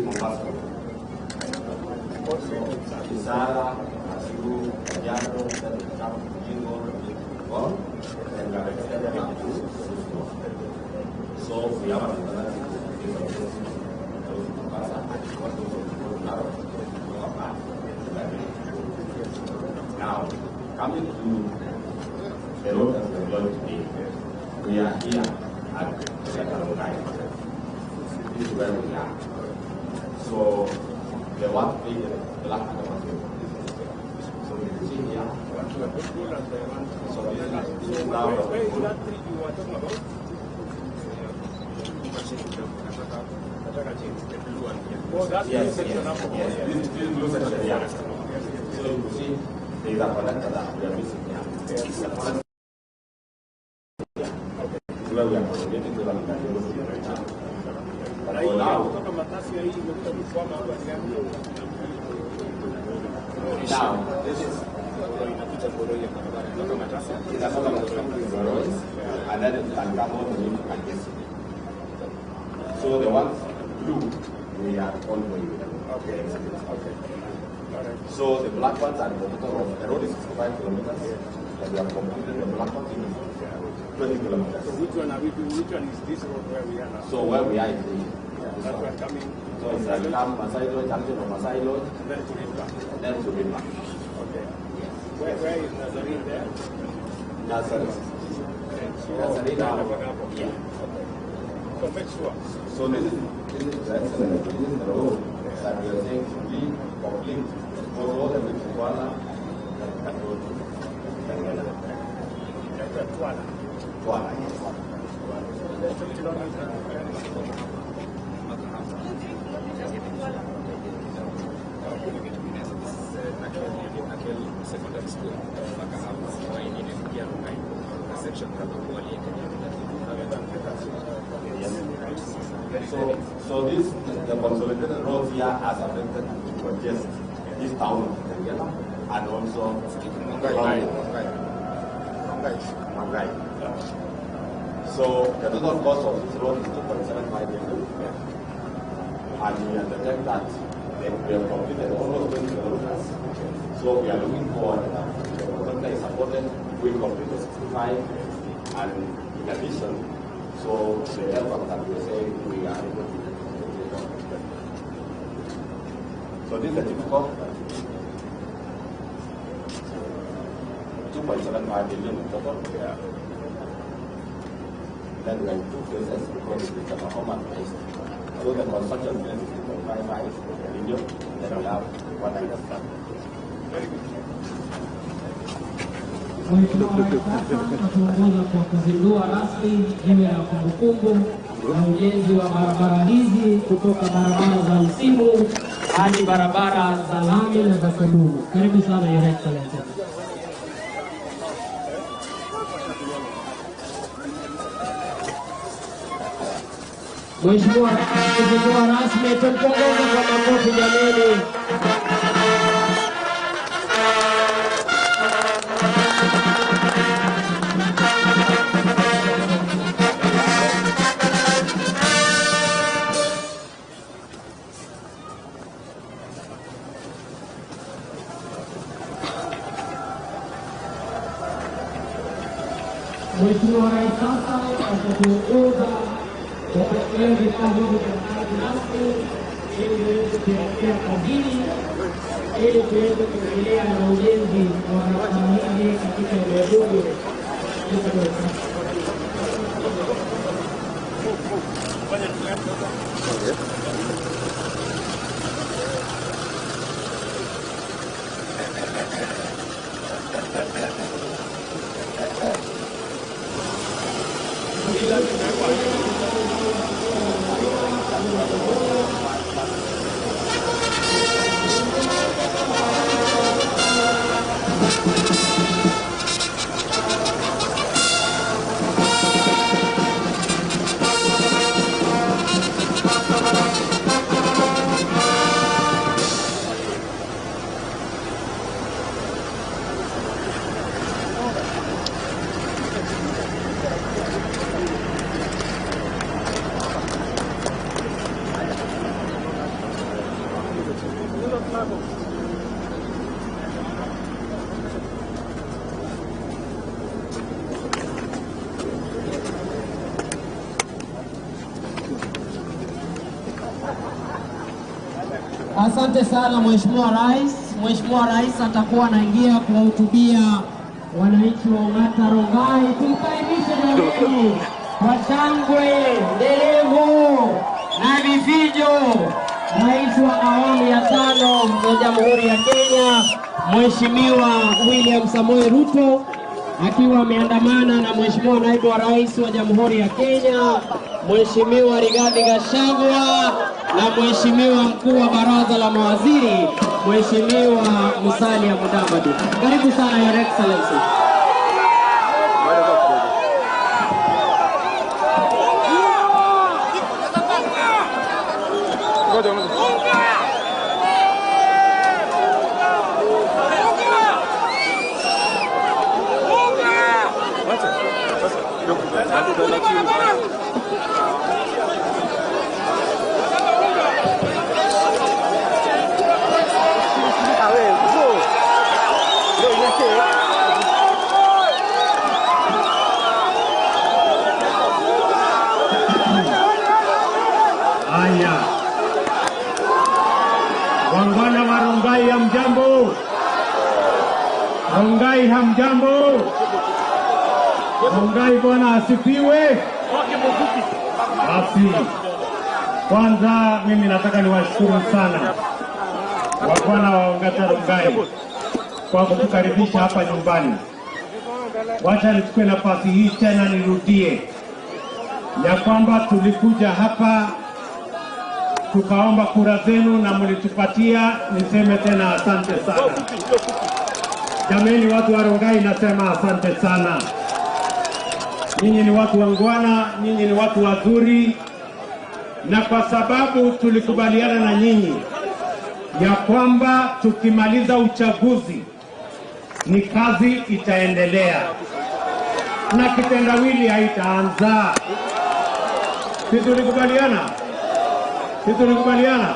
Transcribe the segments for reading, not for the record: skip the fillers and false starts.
Mombasa. Kisara, Asiru, Kajiado, Jingo, and so we have now coming to the road that we are going today, we are here at Kajiado. This is where we are. So the one thing the black and the one thing. So we see here. So this is now the tree you are talking about. Oh, that's yes, yes, yes. This is blue section here. So you see there is a connector that we are missing here. Where we are communicating to them. But for now, this is and then it can come out and so the ones blue, we are ongoing with them. Okay. So the black ones are the total of the road is 65 kilometers, and we have completed the black ones in 20 kilometers. So which one are we doing? Which one is this road where we are now? So where we are is that one coming. So it's like Masai Lodge, junction of Masai Lodge, then to River. Then to River. Okay. Where is Nazarene there? Nazarene. Nazarene now. Yeah. So make sure. So this is the road that we are saying to be complete. So all the way to Kuala and go to Kuala, yes. Secondary school, so this the consolidated roads here has affected just this town of Kenya and also Rongai. So the total cost of this road is 2.75 billion, and we undertake that we have completed almost 20 kilometers. So we are looking forward the contractor is supported, we completed 65, and in addition, so the aircraft that we are saying we are able to. So this is the typical 2.75 billion in total. Yeah. Then we have two phases because it's the Oklahoma based. So the construction phase is 2.55 billion, then we have 1.5. Mheshimiwa Rais sasa ataongoza kwa kuzindua rasmi jiwe la kumbukumbu la ujenzi wa barabara hizi kutoka barabara za msimu hadi barabara za lami na za kudumu. Karibu sana Your Excellency. Mheshimiwa Rais kuzindua rasmi, tumpongeze kwa makofi jameni. Mheshimiwa Rais sasa atatuongoza kupokea vifaa hivi vya kazi rasmi ili viweze kuelekea kazini ili tuweze kuendelea na ujenzi wa barabara hizi katika eneo dogo. Asante sana Mheshimiwa Rais. Mheshimiwa Rais atakuwa anaingia kuwahutubia wananchi wa Ongata Rongai. Tumkaribishe jamani kwa shangwe, nderemo na vifijo Rais wa awamu ya 5 ya Jamhuri ya Kenya, Mheshimiwa William Samoei Ruto, akiwa ameandamana na Mheshimiwa Naibu wa Rais wa Jamhuri ya Kenya, Mheshimiwa Rigathi Gachagua, na Mheshimiwa Mkuu wa Baraza la Mawaziri, Mheshimiwa Musalia Mudavadi. Karibu sana Your Excellency. Wangwana wa Rongai hamjambo? Rongai hamjambo? Rongai Bwana asifiwe. Basi kwanza mimi nataka niwashukuru sana wabwana wa Ongata Rongai kwa kutukaribisha hapa nyumbani. Wacha nichukue nafasi hii tena nirudie ya kwamba tulikuja hapa tukaomba kura zenu na mlitupatia. Niseme tena asante sana jameni, watu wa Rongai, nasema asante sana. Nyinyi ni watu wangwana, nyinyi ni watu wazuri, na kwa sababu tulikubaliana na nyinyi ya kwamba tukimaliza uchaguzi ni kazi itaendelea na kitendawili haitaanza. Sisi tulikubaliana.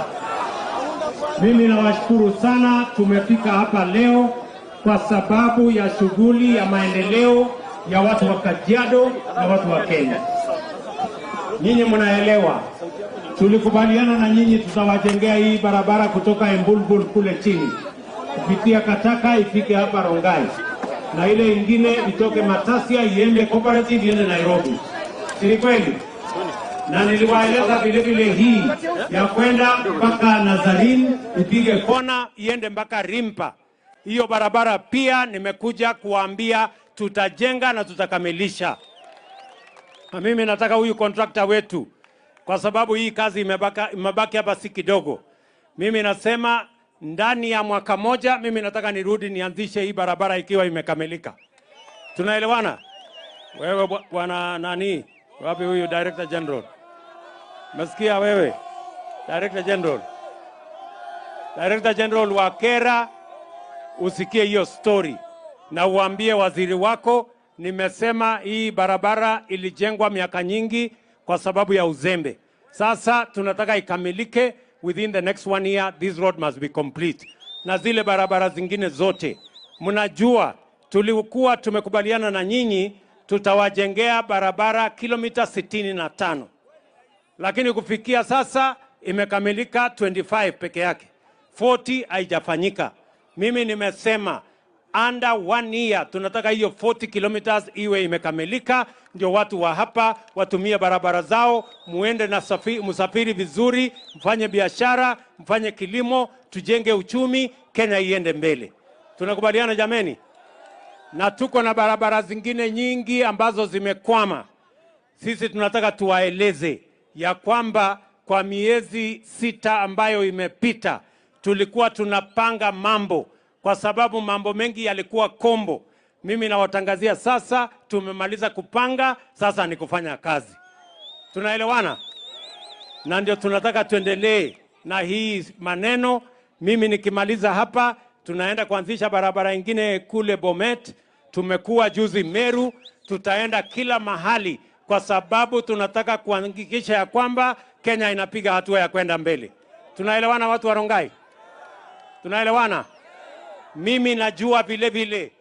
Mimi nawashukuru sana, tumefika hapa leo kwa sababu ya shughuli ya maendeleo ya watu wa Kajiado na watu wa Kenya. Nyinyi mnaelewa, tulikubaliana na nyinyi tutawajengea hii barabara kutoka Embulbul kule chini kupitia Kataka ifike hapa Rongai, na ile ingine itoke Matasia iende Cooperative iende Nairobi. Si kweli? Na niliwaeleza vile vile hii ya kwenda mpaka Nazarene ipige kona iende mpaka Rimpa. Hiyo barabara pia nimekuja kuambia tutajenga na tutakamilisha. Na mimi nataka huyu contractor wetu, kwa sababu hii kazi imebaki hapa si kidogo. Mimi nasema ndani ya mwaka moja mimi nataka nirudi nianzishe hii barabara ikiwa imekamilika. Tunaelewana? Wewe bwana nani? Wapi huyu Director General? Masikia wewe? Director General. Director General wa Kera, usikie hiyo story na uambie waziri wako nimesema hii barabara ilijengwa miaka nyingi kwa sababu ya uzembe. Sasa tunataka ikamilike within the next 1 year. This road must be complete. Na zile barabara zingine zote mnajua tulikuwa tumekubaliana na nyinyi tutawajengea barabara kilomita 65, lakini kufikia sasa imekamilika 25 peke yake, 40 haijafanyika. Mimi nimesema under 1 year tunataka hiyo 40 kilometers iwe imekamilika, ndio watu wa hapa watumie barabara zao, muende na msafiri vizuri, mfanye biashara, mfanye kilimo, tujenge uchumi, Kenya iende mbele. Tunakubaliana jameni? Na tuko na barabara zingine nyingi ambazo zimekwama. Sisi tunataka tuwaeleze ya kwamba kwa miezi 6 ambayo imepita tulikuwa tunapanga mambo, kwa sababu mambo mengi yalikuwa kombo. Mimi nawatangazia sasa tumemaliza kupanga, sasa ni kufanya kazi. Tunaelewana? Na ndio tunataka tuendelee na hii maneno. Mimi nikimaliza hapa tunaenda kuanzisha barabara ingine kule Bomet, tumekuwa juzi Meru, tutaenda kila mahali kwa sababu tunataka kuhakikisha ya kwamba Kenya inapiga hatua ya kwenda mbele. Tunaelewana watu wa Rongai? Tunaelewana? Mimi najua vile vile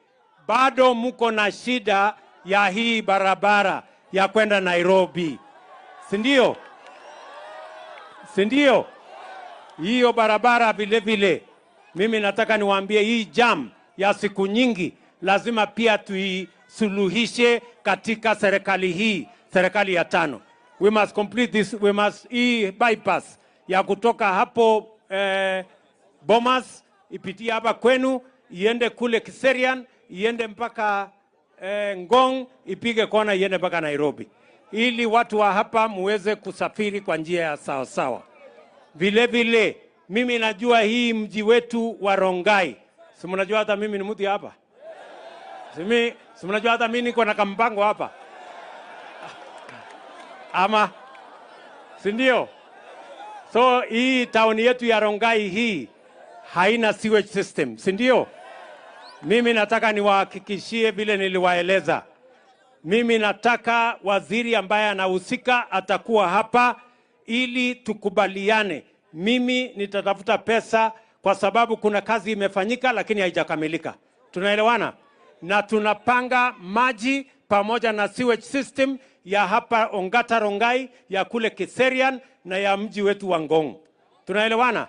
bado mko na shida ya hii barabara ya kwenda Nairobi. Si ndio? Si ndio? Hiyo barabara vile vile mimi nataka niwaambie hii jam ya siku nyingi lazima pia tuisuluhishe katika serikali hii, serikali ya 5. We must complete this, we must hii bypass ya kutoka hapo Bomas ipitie hapa kwenu iende kule Kiserian iende mpaka Ngong ipige kona iende mpaka Nairobi ili watu wa hapa muweze kusafiri kwa njia ya sawa sawa. Vile vile mimi najua hii mji wetu wa Rongai. Si mnajua hata mimi ni mtu hapa? Si mnajua hata mimi niko na kampango hapa? Ama si ndio? So hii town yetu ya Rongai hii haina sewage system, si ndio? Mimi nataka niwahakikishie vile niliwaeleza. Mimi nataka waziri ambaye anahusika atakuwa hapa ili tukubaliane. Mimi nitatafuta pesa kwa sababu kuna kazi imefanyika lakini haijakamilika. Tunaelewana? Na tunapanga maji pamoja na sewage system ya hapa Ongata Rongai, ya kule Kiserian na ya mji wetu wa Ngong. Tunaelewana?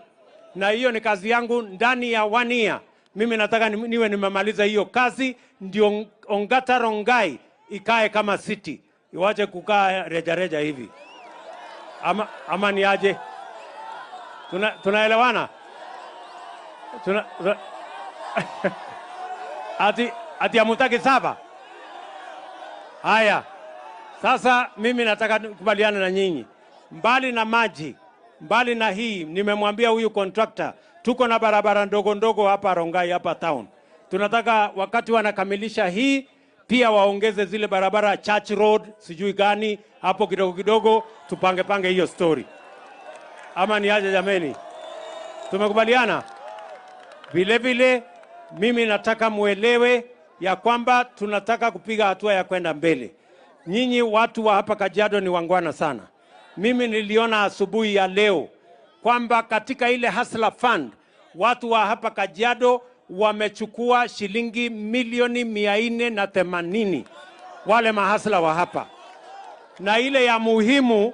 Na hiyo ni kazi yangu ndani ya 1 year. Mimi nataka niwe nimemaliza hiyo kazi ndio Ongata Rongai ikae kama city. Iwache kukaa reja hivi. Ama ni aje? Tunaelewana? Ati hamutaki saba? Haya. Sasa mimi nataka kubaliana na nyinyi. Mbali na maji, mbali na hii, nimemwambia huyu contractor, tuko na barabara ndogo ndogo hapa Rongai, hapa town. Tunataka wakati wanakamilisha hii, pia waongeze zile barabara Church Road, sijui gani, hapo kidogo kidogo, tupange hiyo story. Ama ni aje jameni? Tumekubaliana? Vile vile, mimi nataka muelewe ya kwamba tunataka kupiga hatua ya kwenda mbele. Nyinyi watu wa hapa Kajiado ni wangwana sana. Mimi niliona asubuhi ya leo kwamba katika ile Hustler Fund watu wa hapa Kajiado wamechukua shilingi milioni 480 wale mahasla wa hapa. Na ile ya muhimu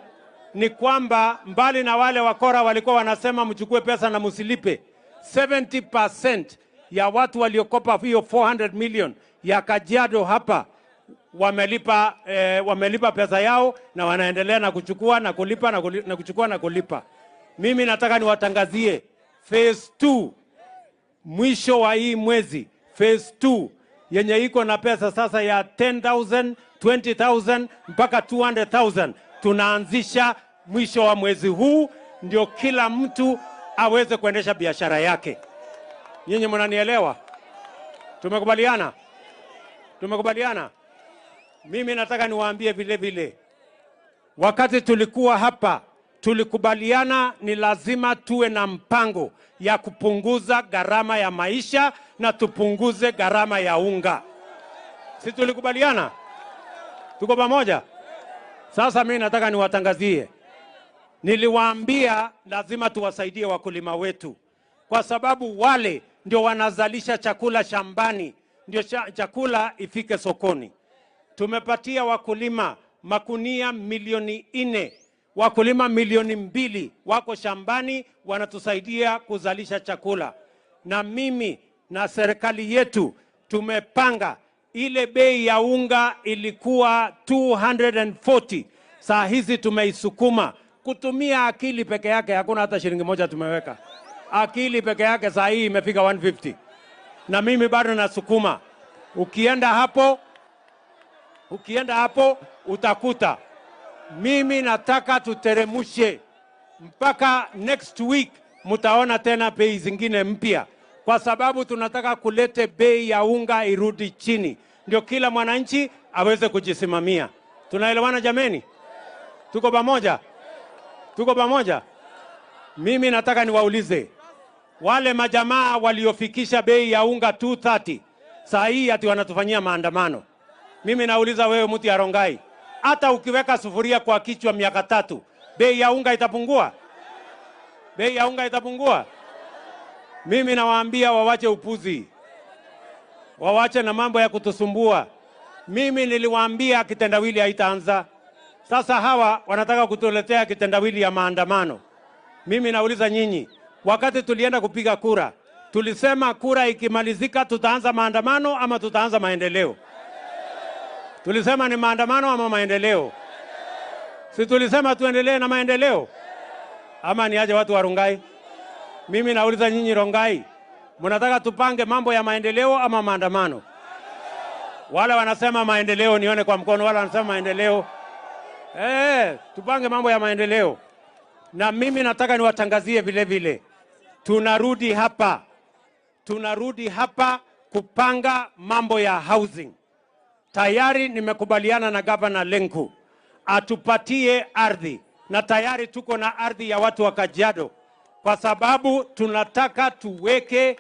ni kwamba mbali na wale wakora walikuwa wanasema mchukue pesa na musilipe, 70% ya watu waliokopa hiyo 400 million ya Kajiado hapa wamelipa pesa yao na wanaendelea na kuchukua na kulipa na kuchukua na kulipa. Mimi nataka niwatangazie phase 2 mwisho wa hii mwezi, phase 2 yenye iko na pesa sasa ya 10,000, 20,000 mpaka 200,000 tunaanzisha mwisho wa mwezi huu, ndio kila mtu aweze kuendesha biashara yake. Nyinyi mnanielewa? Tumekubaliana? Tumekubaliana? Mimi nataka niwaambie vile vile, wakati tulikuwa hapa tulikubaliana ni lazima tuwe na mpango ya kupunguza gharama ya maisha na tupunguze gharama ya unga. Si tulikubaliana? Tuko pamoja? Sasa mimi nataka niwatangazie. Niliwaambia lazima tuwasaidie wakulima wetu, kwa sababu wale ndio wanazalisha chakula shambani, ndio chakula ifike sokoni. Tumepatia wakulima makunia milioni 4, wakulima milioni 2 wako shambani wanatusaidia kuzalisha chakula. Na mimi na serikali yetu tumepanga ile bei ya unga ilikuwa 240. Saa hizi tumeisukuma kutumia akili peke yake, hakuna hata shilingi moja tumeweka. Akili peke yake saa hii imefika 150. Na mimi bado nasukuma. Ukienda hapo utakuta mimi nataka tuteremushe mpaka next week, mtaona tena bei zingine mpya, kwa sababu tunataka kulete bei ya unga irudi chini, ndio kila mwananchi aweze kujisimamia. Tunaelewana jameni? Tuko pamoja? Tuko pamoja? Mimi nataka niwaulize wale majamaa waliofikisha bei ya unga 230 saa hii ati wanatufanyia maandamano. Mimi nauliza wewe mtu ya Rongai, hata ukiweka sufuria kwa kichwa miaka 3, bei ya unga itapungua? Bei ya unga itapungua? Mimi nawaambia wawache upuzi, wawache na mambo ya kutusumbua. Mimi niliwaambia kitendawili haitaanza. Sasa hawa wanataka kutuletea kitendawili ya maandamano. Mimi nauliza nyinyi, wakati tulienda kupiga kura, tulisema kura ikimalizika tutaanza maandamano ama tutaanza maendeleo? Tulisema ni maandamano ama maendeleo? Si tulisema tuendelee na maendeleo? Ama ni aje watu wa Rongai? Mimi nauliza nyinyi Rongai, mnataka tupange mambo ya maendeleo ama maandamano? Wale wanasema maendeleo, nione kwa mkono. Wale wanasema maendeleo. Tupange mambo ya maendeleo. Na mimi nataka niwatangazie vile vile, tunarudi hapa kupanga mambo ya housing. Tayari nimekubaliana na Governor Lenku atupatie ardhi, na tayari tuko na ardhi ya watu wa Kajiado, kwa sababu tunataka tuweke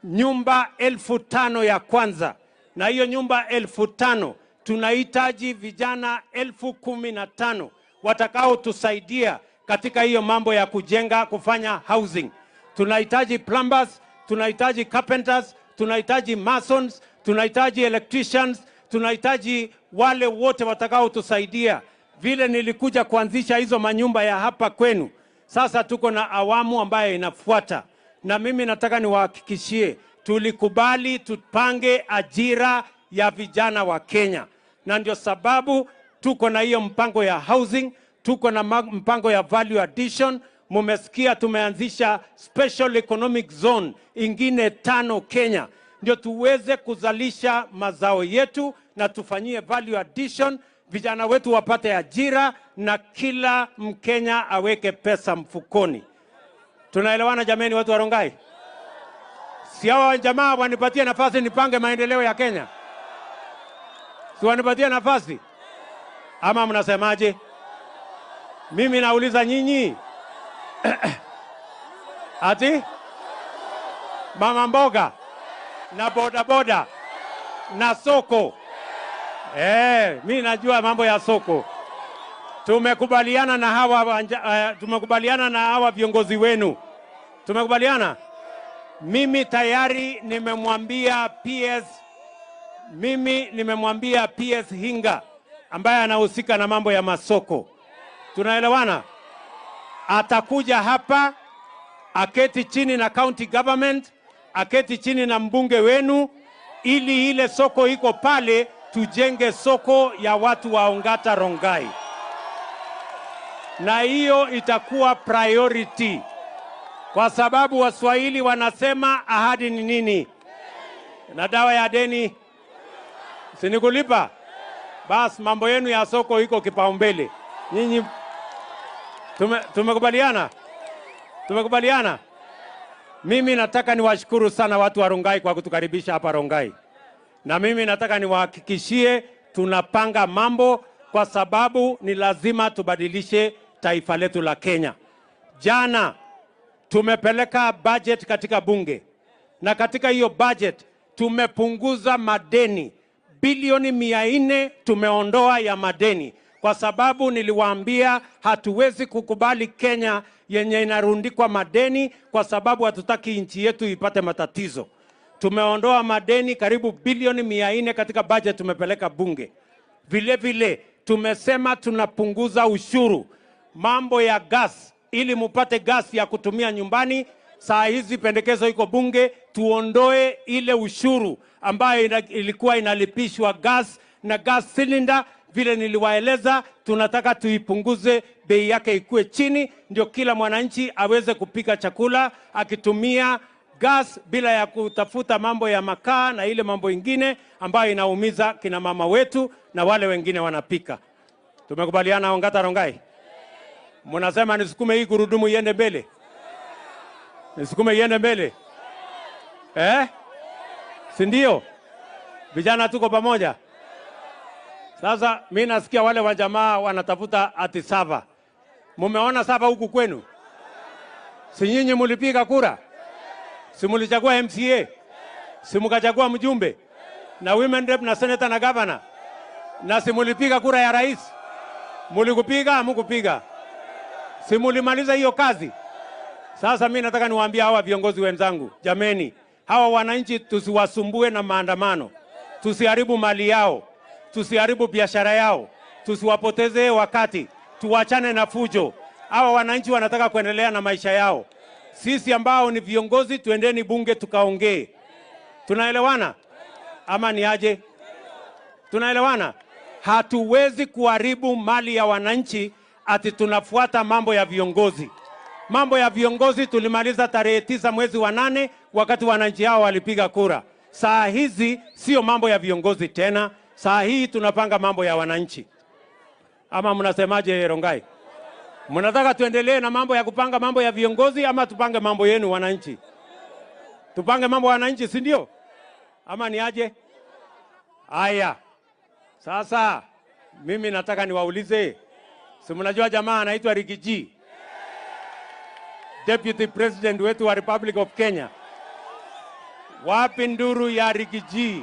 nyumba 5,000 ya kwanza, na hiyo nyumba 5,000 tunahitaji vijana 15,000 watakao tusaidia katika hiyo mambo ya kujenga, kufanya housing. Tunahitaji plumbers, tunahitaji carpenters, tunahitaji masons, tunahitaji electricians, tunahitaji wale wote watakao tusaidia. Vile nilikuja kuanzisha hizo manyumba ya hapa kwenu, sasa tuko na awamu ambayo inafuata, na mimi nataka niwahakikishie tulikubali tupange ajira ya vijana wa Kenya, na ndio sababu tuko na hiyo mpango ya housing, tuko na mpango ya value addition. Mumesikia tumeanzisha special economic zone ingine 5 Kenya, ndio tuweze kuzalisha mazao yetu na tufanyie value addition, vijana wetu wapate ajira na kila Mkenya aweke pesa mfukoni. Tunaelewana jameni, watu wa Rongai? Si hawa jamaa wanipatie nafasi nipange maendeleo ya Kenya? Si wanipatie nafasi? Ama mnasemaje? Mimi nauliza nyinyi. Ati mama mboga na bodaboda na soko. Mimi najua mambo ya soko. Tumekubaliana na hawa viongozi wenu. Tumekubaliana. Mimi tayari nimemwambia PS Hinga ambaye anahusika na mambo ya masoko. Tunaelewana? Atakuja hapa, aketi chini na county government, aketi chini na mbunge wenu, ili ile soko iko pale tujenge soko ya watu wa Ongata Rongai. Na hiyo itakuwa priority, kwa sababu Waswahili wanasema ahadi ni nini? Na dawa ya deni sinikulipa. Bas mambo yenu ya soko iko kipaumbele. Nyinyi tumekubaliana? Tumekubaliana? Mimi nataka niwashukuru sana watu wa Rongai kwa kutukaribisha hapa Rongai. Na mimi nataka niwahakikishie tunapanga mambo, kwa sababu ni lazima tubadilishe taifa letu la Kenya. Jana tumepeleka budget katika bunge, na katika hiyo budget tumepunguza madeni bilioni 400 tumeondoa ya madeni, kwa sababu niliwaambia hatuwezi kukubali Kenya yenye inarundikwa madeni, kwa sababu hatutaki nchi yetu ipate matatizo. Tumeondoa madeni karibu bilioni 400 katika budget tumepeleka bunge. Vile vile tumesema tunapunguza ushuru mambo ya gas, ili mupate gas ya kutumia nyumbani. Saa hizi pendekezo iko bunge tuondoe ile ushuru ambayo ilikuwa inalipishwa gas na gas cylinder. Vile niliwaeleza, tunataka tuipunguze, bei yake ikue chini, ndio kila mwananchi aweze kupika chakula akitumia gas bila ya kutafuta mambo ya makaa na ile mambo ingine ambayo inaumiza kina mama wetu na wale wengine wanapika. Tumekubaliana Ongata Rongai? Mnasema nisukume hii gurudumu iende mbele? Nisukume iende mbele? Si ndio? Vijana tuko pamoja. Sasa mimi nasikia wale wa jamaa wanatafuta ati sava. Mumeona sava huku kwenu? Si nyinyi mulipiga kura? Si mulichagua MCA? Si mukachagua mjumbe na women rep na senator na governor? Na si mulipiga kura ya rais? Mulikupiga, hamukupiga? Si mulimaliza hiyo kazi? Sasa mimi nataka niwaambie hawa viongozi wenzangu, jameni, hawa wananchi tusiwasumbue na maandamano. Tusiharibu mali yao, tusiharibu biashara yao, tusiwapoteze wakati, tuwachane na fujo. Hawa wananchi wanataka kuendelea na maisha yao. Sisi ambao ni viongozi tuendeni bunge tukaongee. Tunaelewana? Ama ni aje? Tunaelewana? Hatuwezi kuharibu mali ya wananchi ati tunafuata mambo ya viongozi. Mambo ya viongozi tulimaliza tarehe 9 mwezi wa 8 wakati wananchi hao walipiga kura. Saa hizi sio mambo ya viongozi tena. Saa hii tunapanga mambo ya wananchi. Ama mnasemaje Rongai? Mnataka tuendelee na mambo ya kupanga mambo ya viongozi ama tupange mambo yenu wananchi? Tupange mambo ya wananchi, si ndio? Ama ni aje? Haya. Sasa mimi nataka niwaulize, si mnajua jamaa anaitwa Rigiji, Deputy President wetu wa Republic of Kenya. Wapi nduru ya Rigiji?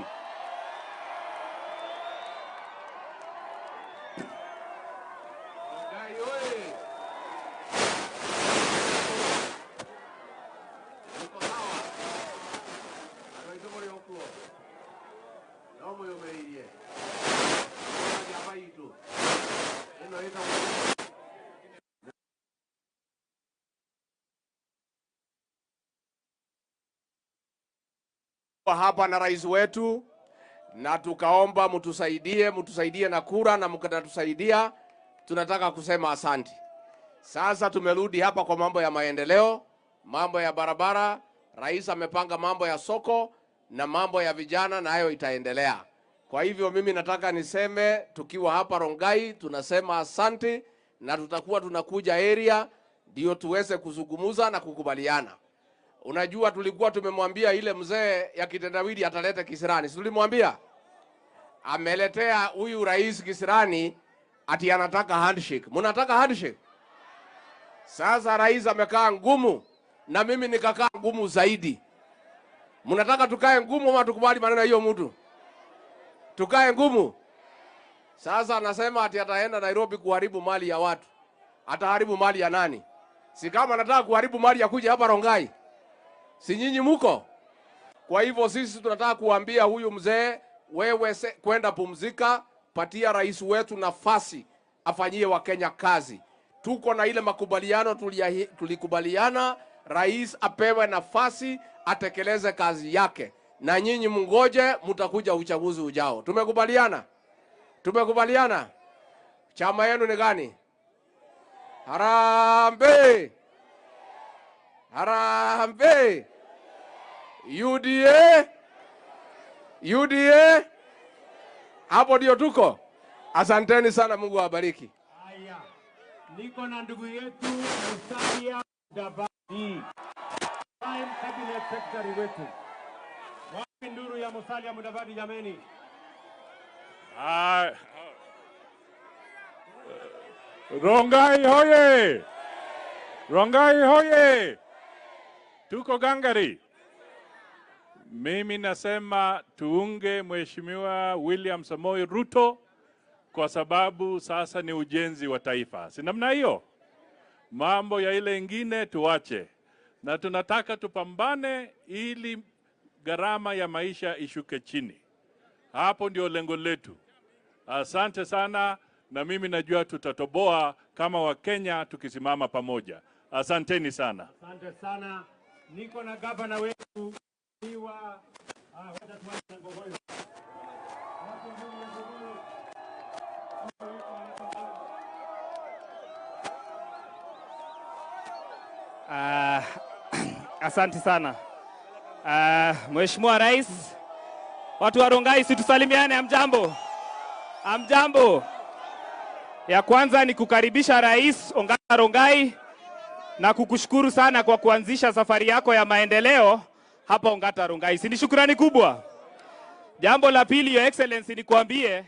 Hapa na rais wetu na tukaomba mtusaidie na kura na mkatusaidia. Tunataka kusema asante. Sasa tumerudi hapa kwa mambo ya maendeleo, mambo ya barabara. Rais amepanga mambo ya soko na mambo ya vijana, na hayo itaendelea. Kwa hivyo mimi nataka niseme tukiwa hapa Rongai tunasema asante, na tutakuwa tunakuja area ndio tuweze kuzungumza na kukubaliana. Unajua tulikuwa tumemwambia ile mzee ya kitendawili atalete kisirani. Si tulimwambia? Ameletea huyu rais kisirani ati anataka handshake. Mnataka handshake? Sasa rais amekaa ngumu na mimi nikakaa ngumu zaidi. Mnataka tukae ngumu ama tukubali maneno hiyo mtu? Tukae ngumu. Sasa anasema ati ataenda Nairobi kuharibu mali ya watu. Ataharibu mali ya nani? Si kama anataka kuharibu mali ya kuja hapa Rongai. Si nyinyi muko? Kwa hivyo sisi tunataka kuambia huyu mzee, wewe kwenda pumzika, patia rais wetu nafasi afanyie Wakenya kazi. Tuko na ile makubaliano tulikubaliana, rais apewe nafasi atekeleze kazi yake. Na nyinyi mungoje, mtakuja uchaguzi ujao. Tumekubaliana? Tumekubaliana? Chama yenu ni gani? Harambee! Harambee! UDA! UDA! Hapo ndio tuko. Asanteni sana, Mungu awabariki. Haya. Niko na ndugu yetu Musalia Mudavadi, Prime Cabinet Secretary wetu. Wapi nduru ya Musalia Mudavadi jameni? Rongai hoye! Rongai hoye! Tuko gangari. Mimi nasema tuunge Mheshimiwa William Samoei Ruto kwa sababu sasa ni ujenzi wa taifa. Si namna hiyo? Mambo ya ile ingine tuache. Na tunataka tupambane ili gharama ya maisha ishuke chini. Hapo ndio lengo letu. Asante sana, na mimi najua tutatoboa kama Wakenya tukisimama pamoja. Asanteni sana. Asante sana. Niko na gavana wetu wa wacha tuanze Ngogoyo. Asante sana. Mheshimiwa Rais, watu wa Rongai situsalimiane. Amjambo. Amjambo. Ya kwanza ni kukaribisha Rais Ongata Rongai na kukushukuru sana kwa kuanzisha safari yako ya maendeleo hapa Ongata Rongai. Si ni shukrani kubwa. Jambo la pili, Your Excellency, ni kuambie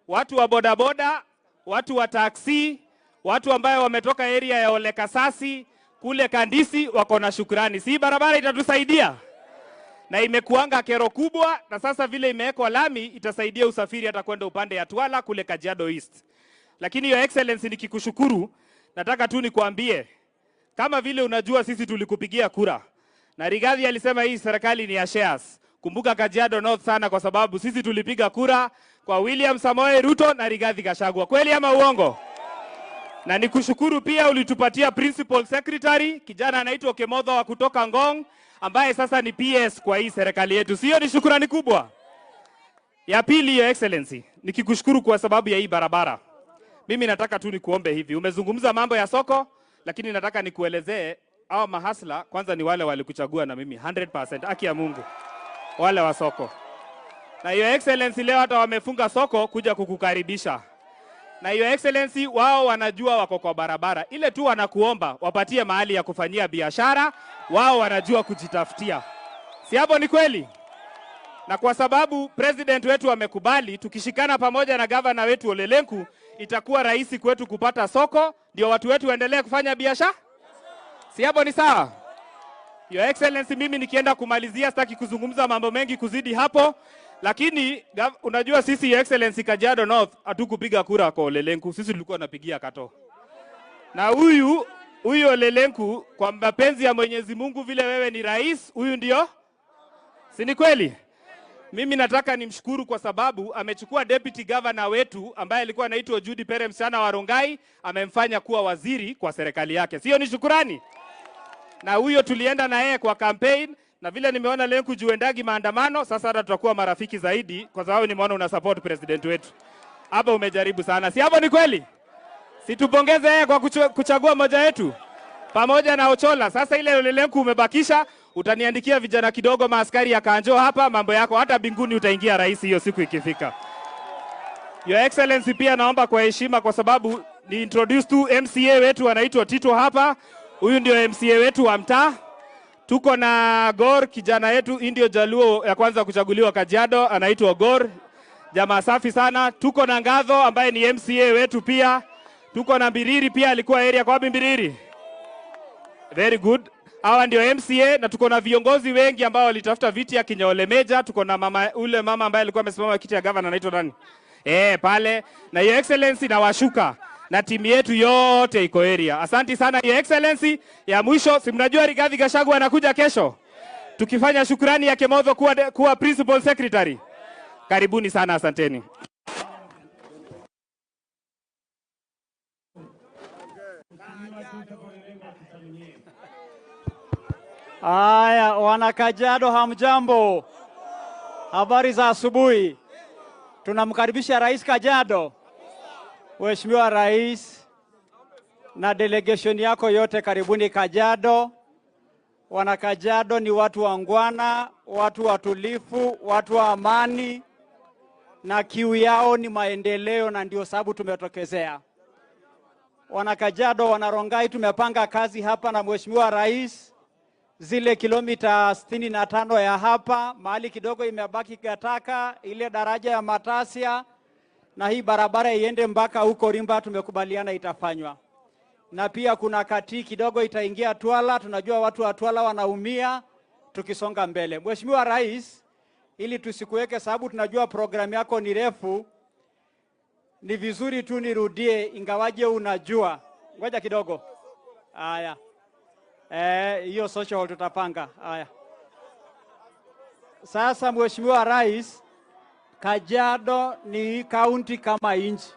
watu wa bodaboda, watu wa taksi, watu ambao wametoka area ya Ole Kasasi kule Kandisi wako na shukrani. Si barabara itatusaidia? Na imekuanga kero kubwa, na sasa vile imewekwa lami itasaidia usafiri hata kwenda upande ya Twala kule Kajiado East. Lakini Your Excellency, nikikushukuru, nataka tu nikuambie kama vile unajua sisi tulikupigia kura. Na Rigathi alisema hii serikali ni ya shares. Kumbuka Kajiado North sana kwa sababu sisi tulipiga kura kwa William Samoei Ruto na Rigathi Gachagua. Kweli ama uongo? Na nikushukuru pia ulitupatia principal secretary, kijana anaitwa Kemodho wa kutoka Ngong, ambaye sasa ni PS kwa hii serikali yetu. Sio ni shukrani kubwa? Ya pili, Your Excellency, nikikushukuru kwa sababu ya hii barabara. Mimi nataka tu nikuombe hivi. Umezungumza mambo ya soko, lakini nataka nikuelezee hao mahasla kwanza ni wale walikuchagua na mimi 100% haki ya Mungu. Wale wa soko. Na Your Excellency leo hata wamefunga soko kuja kukukaribisha. Na Your Excellency wao wanajua wako kwa barabara. Ile tu wanakuomba wapatie mahali ya kufanyia biashara, wao wanajua kujitafutia. Si hapo ni kweli? Na kwa sababu president wetu amekubali, tukishikana pamoja na governor wetu Ole Lenku, itakuwa rahisi kwetu kupata soko, ndio watu wetu waendelee kufanya biashara. Si hapo ni sawa? Your Excellency, mimi nikienda kumalizia sitaki kuzungumza mambo mengi kuzidi hapo, lakini unajua sisi Your Excellency Kajiado North hatukupiga kura kwa Ole Lenku, sisi tulikuwa tunapigia Kato. Na huyu Ole Lenku kwa mapenzi ya Mwenyezi Mungu vile wewe ni rais, huyu ndio? Si ni kweli? Mimi nataka nimshukuru kwa sababu amechukua deputy governor wetu ambaye alikuwa anaitwa Judy Pere msichana wa Rongai, amemfanya kuwa waziri kwa serikali yake. Sio ni shukrani? Na huyo tulienda na yeye kwa campaign, na vile nimeona Lenku juendagi maandamano, sasa hata tutakuwa marafiki zaidi kwa sababu nimeona una support president wetu. Hapa umejaribu sana. Si hapo ni kweli? Situpongeze yeye kwa kuchagua moja yetu pamoja na Ochola. Sasa ile Lenku umebakisha, utaniandikia vijana kidogo maaskari ya Kanjo hapa, mambo yako hata binguni utaingia rais hiyo siku ikifika. Your Excellency, pia naomba kwa heshima kwa sababu ni introduce tu MCA wetu anaitwa Tito hapa. Huyu ndio MCA wetu wa mtaa. Tuko na Gor, kijana yetu ndio Jaluo ya kwanza kuchaguliwa Kajiado, anaitwa Gor. Jamaa safi sana. Tuko na Ngatho ambaye ni MCA wetu pia. Tuko na Mbiriri pia alikuwa area kwa Mbiriri. Very good. Hawa ndio MCA na tuko na viongozi wengi ambao walitafuta viti ya Kinyole Meja. Tuko na mama ambaye alikuwa amesimama kiti ya governor anaitwa nani? Pale. Na Your Excellency na washuka. Na timu yetu yote iko area. Asante sana Your Excellency. Ya mwisho, si mnajua Rigathi Gachagua anakuja kesho? Tukifanya shukrani ya Kemodho kuwa principal secretary. Karibuni sana, asanteni. Aya, wana Kajiado hamjambo. Habari za asubuhi. Tunamkaribisha Rais Kajiado. Mheshimiwa Rais na delegation yako yote, karibuni Kajiado. Wana Kajiado ni watu wangwana, watu watulifu, watu wa amani, na kiu yao ni maendeleo, na ndio sababu tumetokezea. Wana Kajiado, wana Rongai, tumepanga kazi hapa na Mheshimiwa Rais, zile kilomita 65 ya hapa, mahali kidogo imebaki Gataka, ile daraja ya Matasia, na hii barabara iende mpaka huko Rimba, tumekubaliana itafanywa. Na pia kuna kati kidogo itaingia Twala, tunajua watu wa Twala wanaumia, tukisonga mbele. Mheshimiwa Rais, ili tusikuweke sababu tunajua programu yako ni refu, ni vizuri tu nirudie ingawaje unajua. Ngoja kidogo. Haya. Hiyo social tutapanga. Haya. Sasa Mheshimiwa Rais, Kajiado ni kaunti kama inchi.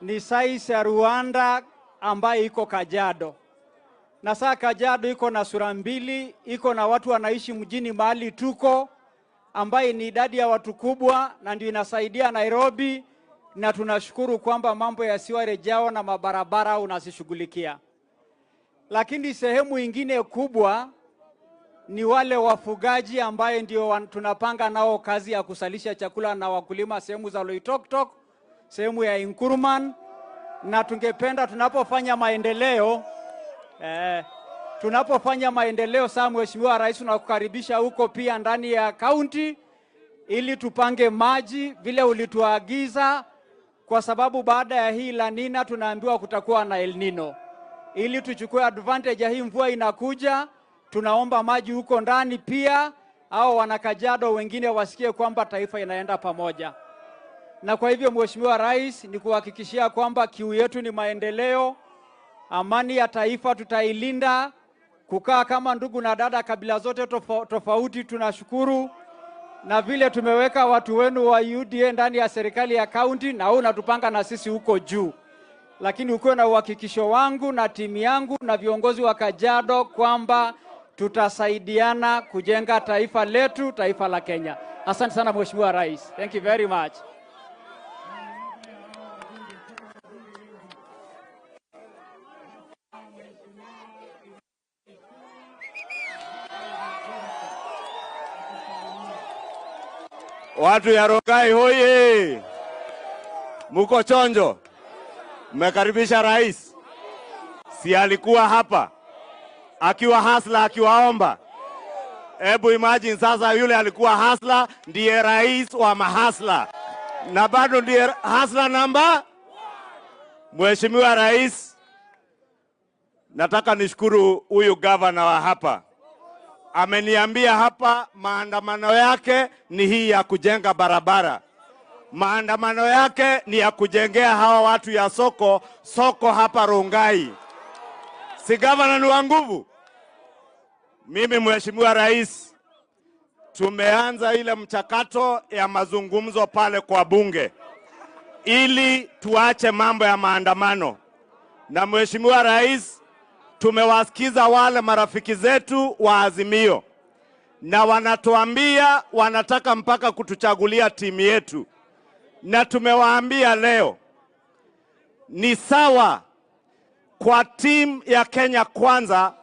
Ni size ya Rwanda ambaye iko Kajiado. Na sasa Kajiado iko na sura mbili, iko na watu wanaishi mjini mahali tuko, ambaye ni idadi ya watu kubwa na ndio inasaidia Nairobi, na tunashukuru kwamba mambo ya siwarejao na mabarabara unasishughulikia. Lakini sehemu ingine kubwa ni wale wafugaji ambaye ndio tunapanga nao kazi ya kusalisha chakula na wakulima sehemu za Loitoktok, sehemu ya Inkuruman, na tungependa tunapofanya maendeleo saa Mheshimiwa Rais tunakukaribisha huko pia ndani ya kaunti ili tupange maji vile ulituagiza, kwa sababu baada ya hii La Nina tunaambiwa kutakuwa na El Nino. Ili tuchukue advantage ya hii mvua inakuja, tunaomba maji huko ndani pia, au wana Kajiado wengine wasikie kwamba taifa inaenda pamoja. Na kwa hivyo Mheshimiwa Rais, ni kuhakikishia kwamba kiu yetu ni maendeleo. Amani ya taifa tutailinda, kukaa kama ndugu na dada kabila zote tofauti. Tunashukuru na vile tumeweka watu wenu wa UDA ndani ya serikali ya kaunti, na huu natupanga na sisi huko juu. Lakini ukiwa na uhakikisho wangu na timu yangu na viongozi wa Kajiado kwamba tutasaidiana kujenga taifa letu, taifa la Kenya. Asante sana Mheshimiwa Rais. Thank you very much. Watu ya Rongai hoye! Muko chonjo? Mmekaribisha rais. Si alikuwa hapa akiwa hasla akiwaomba. Hebu imagine sasa, yule alikuwa hasla ndiye rais wa mahasla, na bado ndiye hasla namba. Mheshimiwa Rais, nataka nishukuru huyu gavana wa hapa. Ameniambia hapa maandamano yake ni hii ya kujenga barabara. Maandamano yake ni ya kujengea hawa watu ya soko hapa Rongai. Si gavana ni wa nguvu? Mimi Mheshimiwa Rais, tumeanza ile mchakato ya mazungumzo pale kwa bunge ili tuache mambo ya maandamano. Na Mheshimiwa Rais, tumewasikiza wale marafiki zetu wa Azimio, na wanatuambia wanataka mpaka kutuchagulia timu yetu. Na tumewaambia leo ni sawa kwa timu ya Kenya Kwanza,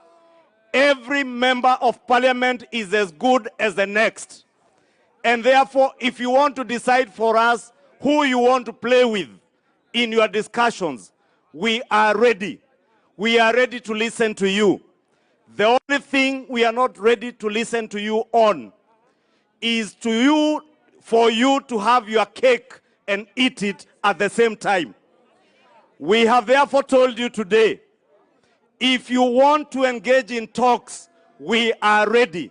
every member of parliament is as good as the next. And therefore, if you want to decide for us who you want to play with in your discussions, we are ready. We are ready to listen to you. The only thing we are not ready to listen to you on is for you to have your cake and eat it at the same time. We have therefore told you today, if you want to engage in talks, we are ready.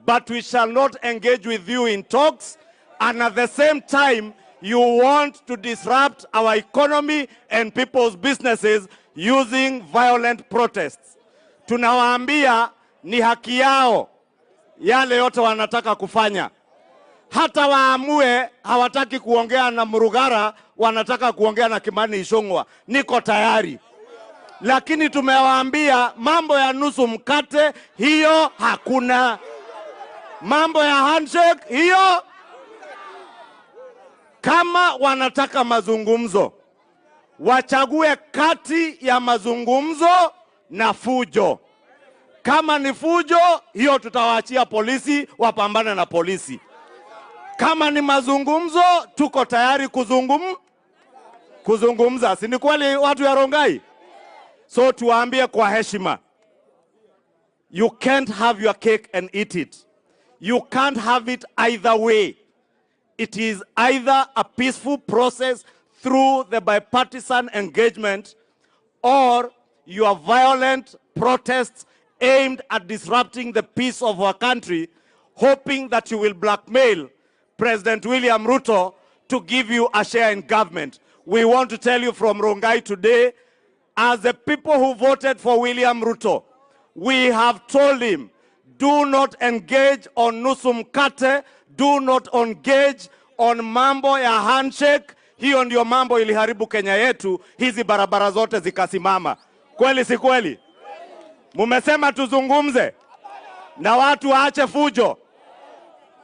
But we shall not engage with you in talks, and at the same time, you want to disrupt our economy and people's businesses using violent protests. Tunawaambia ni haki yao yale yote wanataka kufanya. Hata waamue hawataki kuongea na Murugara, wanataka kuongea na Kimani Ichung'wah, niko tayari. Lakini tumewaambia mambo ya nusu mkate, hiyo hakuna. Mambo ya handshake, hiyo. Kama wanataka mazungumzo, wachague kati ya mazungumzo na fujo. Kama ni fujo, hiyo tutawaachia polisi wapambane na polisi. Kama ni mazungumzo, tuko tayari kuzungumza. Si ni kweli watu ya Rongai? So tuwaambie kwa heshima, you can't have your cake and eat it. You can't have it either way. It is either a peaceful process through the bipartisan engagement, or your violent protests aimed at disrupting the peace of our country, hoping that you will blackmail President William Ruto to give you a share in government. We want to tell you from Rongai today, as the people who voted for William Ruto, we have told him, do not engage on nusu mkate, do not engage on mambo ya handshake. Hiyo ndio mambo iliharibu Kenya yetu, hizi barabara zote zikasimama. Kweli si kweli? Mumesema tuzungumze na watu waache fujo.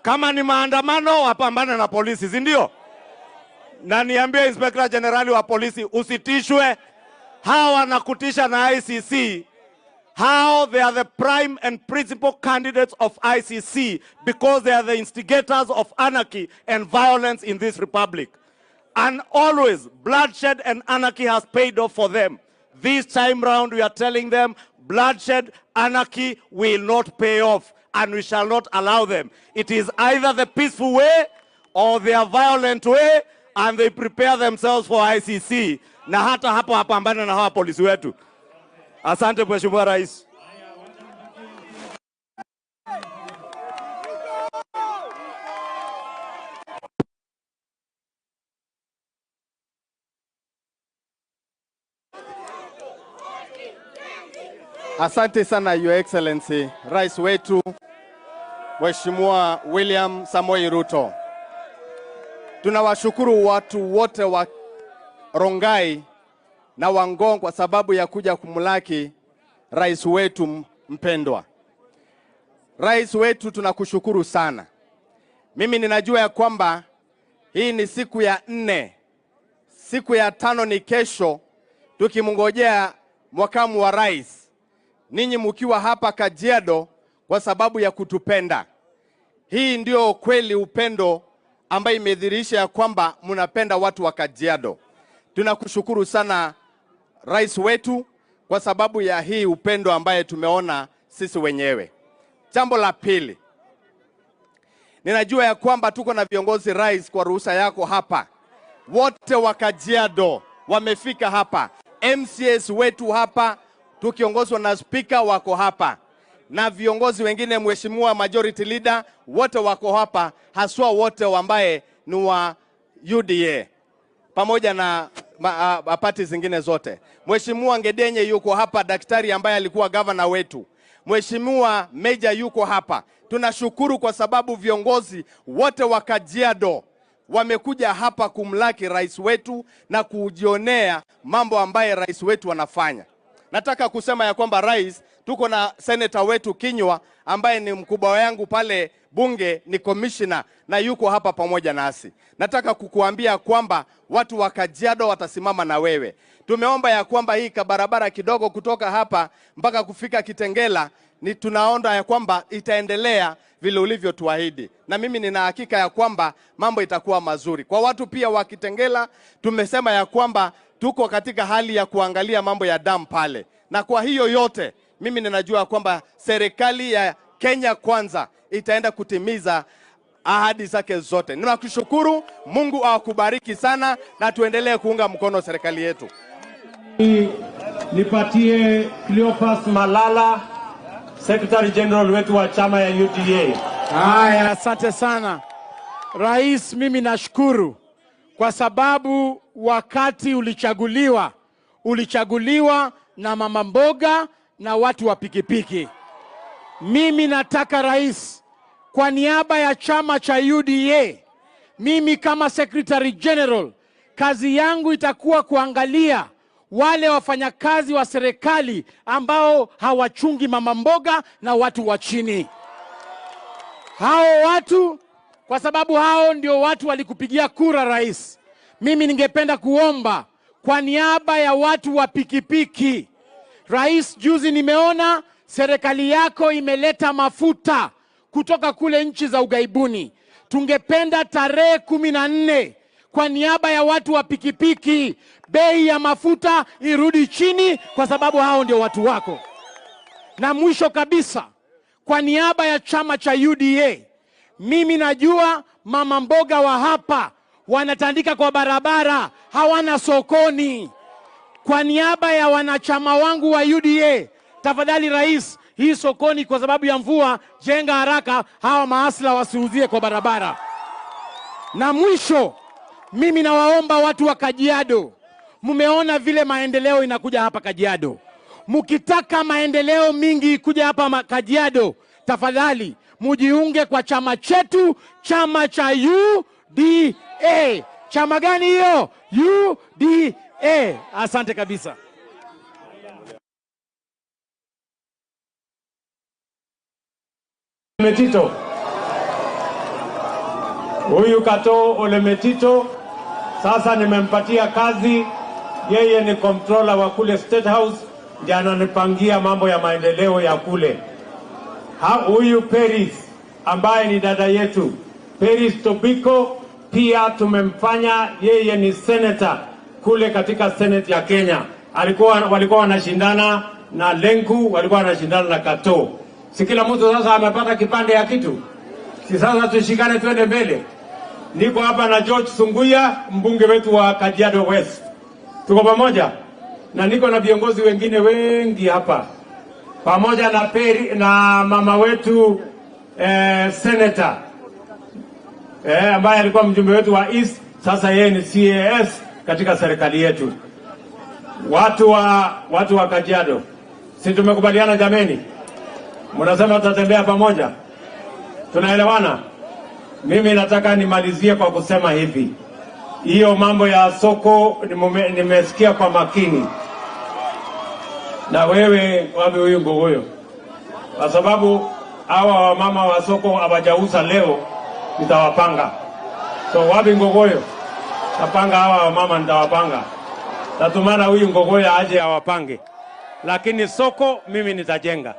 Kama ni maandamano, wapambane na polisi, si ndio? Na niambie Inspector General wa polisi, usitishwe. Hawa wanakutisha na ICC. How they are the prime and principal candidates of ICC because they are the instigators of anarchy and violence in this republic. And always bloodshed and anarchy has paid off for them. This time round we are telling them bloodshed, anarchy will not pay off, and we shall not allow them. It is either the peaceful way or their violent way, and they prepare themselves for ICC. Na hata hapo hapambana na hawa polisi wetu. Asante Mheshimiwa Rais. Asante sana Your Excellency, Rais wetu Mheshimiwa William Samoei Ruto. Tunawashukuru watu wote wa Rongai na Wangong kwa sababu ya kuja kumlaki rais wetu mpendwa. Rais wetu tunakushukuru sana. Mimi ninajua ya kwamba hii ni siku ya 4. Siku ya 5 ni kesho, tukimngojea makamu wa rais. Ninyi mkiwa hapa Kajiado kwa sababu ya kutupenda. Hii ndio kweli upendo ambaye imedhihirisha ya kwamba mnapenda watu wa Kajiado. Tunakushukuru sana rais wetu kwa sababu ya hii upendo ambaye tumeona sisi wenyewe. Jambo la pili, ninajua ya kwamba tuko na viongozi rais, kwa ruhusa yako hapa. Wote wa Kajiado wamefika hapa. MCS wetu hapa tukiongozwa na speaker wako hapa. Na viongozi wengine, mheshimiwa majority leader, wote wako hapa, haswa wote ambaye ni wa UDA pamoja na party zingine zote. Mheshimiwa Ngedenye yuko hapa, daktari ambaye alikuwa governor wetu. Mheshimiwa Meja yuko hapa. Tunashukuru kwa sababu viongozi wote wa Kajiado wamekuja hapa kumlaki rais wetu na kujionea mambo ambaye rais wetu anafanya. Nataka kusema ya kwamba rais, tuko na senator wetu Kinywa ambaye ni mkubwa wangu pale bunge, ni commissioner na yuko hapa pamoja nasi. Nataka kukuambia kwamba watu wa Kajiado watasimama na wewe. Tumeomba ya kwamba hii barabara kidogo kutoka hapa mpaka kufika Kitengela, ni tunaomba ya kwamba itaendelea vile ulivyotuahidi. Na mimi nina hakika ya kwamba mambo itakuwa mazuri. Kwa watu pia wa Kitengela, tumesema ya kwamba tuko katika hali ya kuangalia mambo ya damu pale. Na kwa hiyo yote, mimi ninajua kwamba serikali ya Kenya Kwanza itaenda kutimiza ahadi zake zote. Ninakushukuru, Mungu akubariki sana na tuendelee kuunga mkono serikali yetu. Nipatie Cleophas Malala, Secretary General wetu wa chama ya UDA. Haya, asante sana. Rais, mimi nashukuru kwa sababu wakati ulichaguliwa na mama mboga na watu wa pikipiki. Mimi nataka rais, kwa niaba ya chama cha UDA, mimi kama Secretary General, kazi yangu itakuwa kuangalia wale wafanyakazi wa serikali ambao hawachungi mama mboga na watu wa chini. Hao watu, kwa sababu hao ndio watu walikupigia kura rais. Mimi ningependa kuomba kwa niaba ya watu wa pikipiki. Rais, juzi nimeona serikali yako imeleta mafuta kutoka kule nchi za ugaibuni. Tungependa tarehe 14 kwa niaba ya watu wa pikipiki, bei ya mafuta irudi chini kwa sababu hao ndio watu wako. Na mwisho kabisa, kwa niaba ya chama cha UDA, mimi najua mama mboga wa hapa wanatandika kwa barabara, hawana sokoni. Kwa niaba ya wanachama wangu wa UDA, tafadhali rais, hii sokoni kwa sababu ya mvua, jenga haraka, hawa maasla wasiuzie kwa barabara. Na mwisho, mimi nawaomba watu wa Kajiado, mumeona vile maendeleo inakuja hapa Kajiado. Mukitaka maendeleo mingi kuja hapa Kajiado, tafadhali mujiunge kwa chama chetu, chama cha UDA. Chama gani hiyo? UDA. Asante kabisa. Metito. Huyu Kato Ole Metito sasa nimempatia kazi, yeye ni controller wa kule State House, ndiye ananipangia mambo ya maendeleo ya kule. Huyu Peris ambaye ni dada yetu, Peris Tobiko, pia tumemfanya yeye ni senator kule katika Senate ya Kenya. Walikuwa wanashindana na Lenku, walikuwa wanashindana na Kato. Si kila mtu sasa amepata kipande ya kitu? Si sasa tushikane twende mbele? Niko hapa na George Sunguya, mbunge wetu wa Kajiado West. Tuko pamoja? Na niko na viongozi wengine wengi hapa. Pamoja na mama wetu senator ambaye alikuwa mjumbe wetu wa East, sasa yeye ni CAS katika serikali yetu. Watu wa Kajiado, Si tumekubaliana jameni? Mnasema tutatembea pamoja? Tunaelewana? Mimi nataka nimalizie kwa kusema hivi. Hiyo mambo ya soko nimesikia kwa makini. Na wewe wapi huyu ngogoyo? Kwa sababu hawa wamama wa soko hawajauza leo, nitawapanga. So wapi ngogoyo? Tapanga hawa wamama, nitawapanga. Tatumana huyu ngogoyo aje awapange. Lakini soko mimi nitajenga.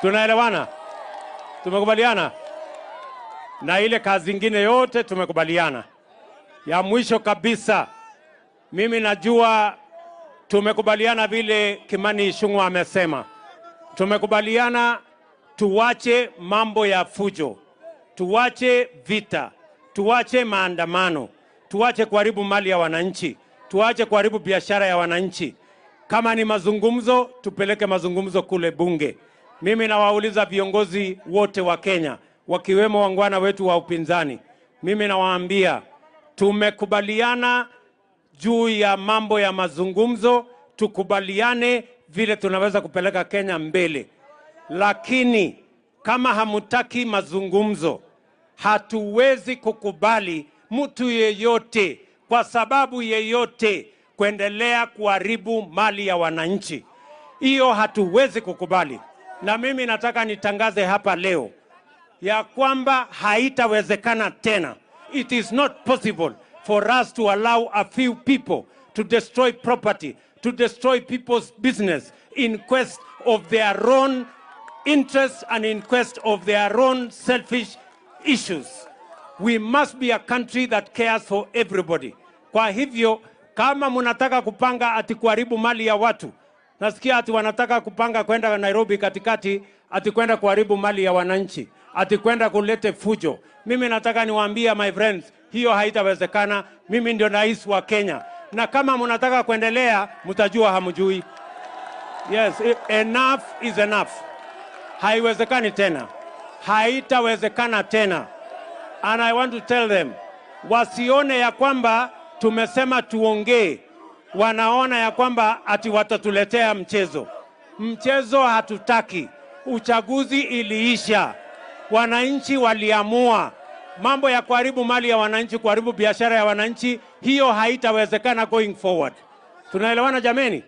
Tunaelewana? Tumekubaliana? Na ile kazi ingine yote tumekubaliana. Ya mwisho kabisa, mimi najua tumekubaliana vile Kimani Ichung'wah amesema. Tumekubaliana tuwache mambo ya fujo, tuwache vita, tuwache maandamano, tuwache kuharibu mali ya wananchi, tuwache kuharibu biashara ya wananchi. Kama ni mazungumzo, tupeleke mazungumzo kule bunge. Mimi nawauliza viongozi wote wa Kenya, wakiwemo wangwana wetu wa upinzani. Mimi nawaambia, tumekubaliana juu ya mambo ya mazungumzo, tukubaliane vile tunaweza kupeleka Kenya mbele. Lakini kama hamutaki mazungumzo, hatuwezi kukubali mtu yeyote kwa sababu yeyote kuendelea kuharibu mali ya wananchi. Hiyo hatuwezi kukubali. Na mimi nataka nitangaze hapa leo ya kwamba haitawezekana tena. It is not possible for us to allow a few people to destroy property, to destroy people's business in quest of their own interests and in quest of their own selfish issues. We must be a country that cares for everybody. Kwa hivyo, kama munataka kupanga ati kuharibu mali ya watu, nasikia ati wanataka kupanga kwenda Nairobi katikati ati kwenda kuharibu mali ya wananchi, ati kwenda kulete fujo. Mimi nataka niwaambie my friends, hiyo haitawezekana. Mimi ndio rais wa Kenya. Na kama munataka kuendelea, mtajua hamjui. Yes, enough is enough. Haiwezekani tena. Haitawezekana tena. And I want to tell them, wasione ya kwamba tumesema tuongee. Wanaona ya kwamba ati watatuletea mchezo. Mchezo hatutaki. Uchaguzi iliisha. Wananchi waliamua. Mambo ya kuharibu mali ya wananchi, kuharibu biashara ya wananchi, hiyo haitawezekana going forward. Tunaelewana jameni?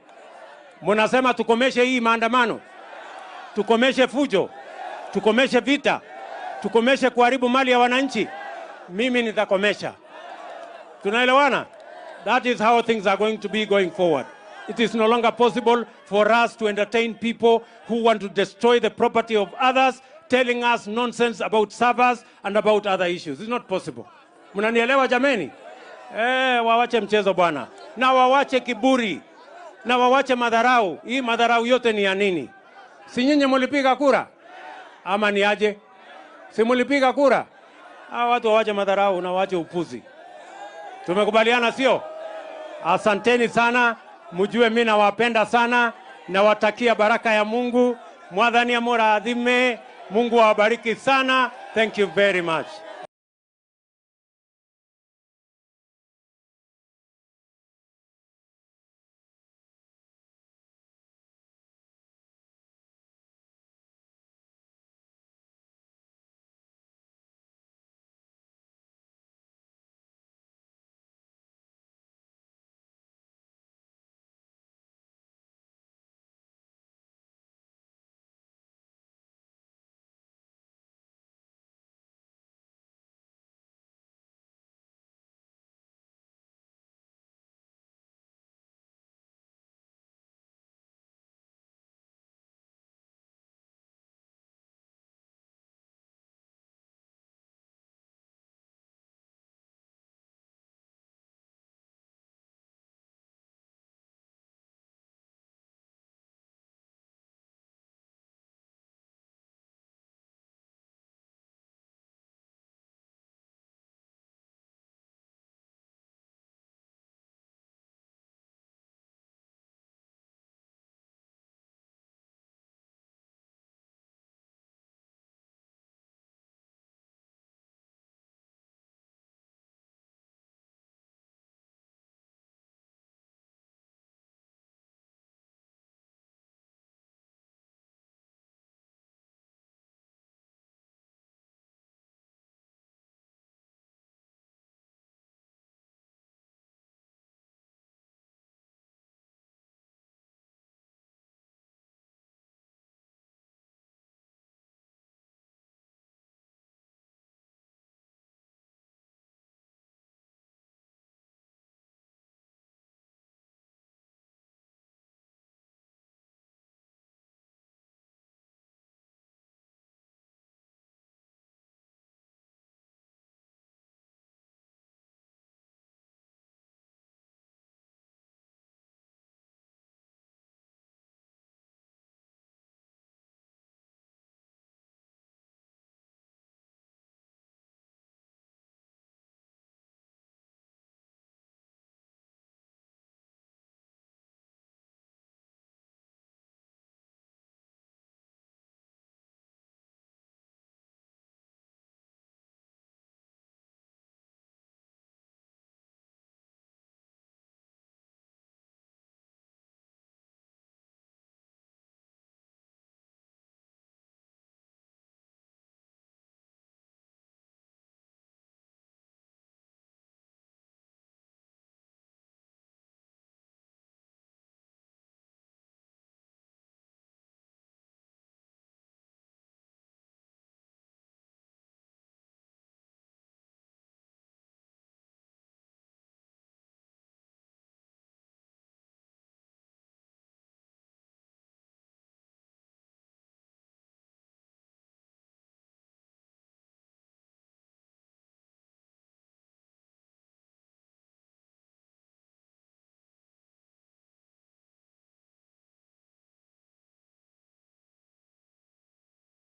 Munasema tukomeshe hii maandamano, tukomeshe fujo, tukomeshe vita, tukomeshe kuharibu mali ya wananchi. Mimi nitakomesha. Tunaelewana? That is how things are going to be going forward. It is no longer possible for us to entertain people who want to destroy the property of others, telling us nonsense about servers and about other issues. It's not possible. Mnanielewa jameni? Wawache mchezo bwana. Na wawache kiburi. Na wawache madharau. Hii madharau yote ni ya nini? Si nyinyi mulipiga kura? Ama ni aje? Si mulipiga kura? Hawa watu wawache madharau na wawache upuzi. Tumekubaliana sio? Asanteni sana. Mjue mimi nawapenda sana. Nawatakia baraka ya Mungu. Mwadhani amora adhime. Mungu awabariki sana. Thank you very much.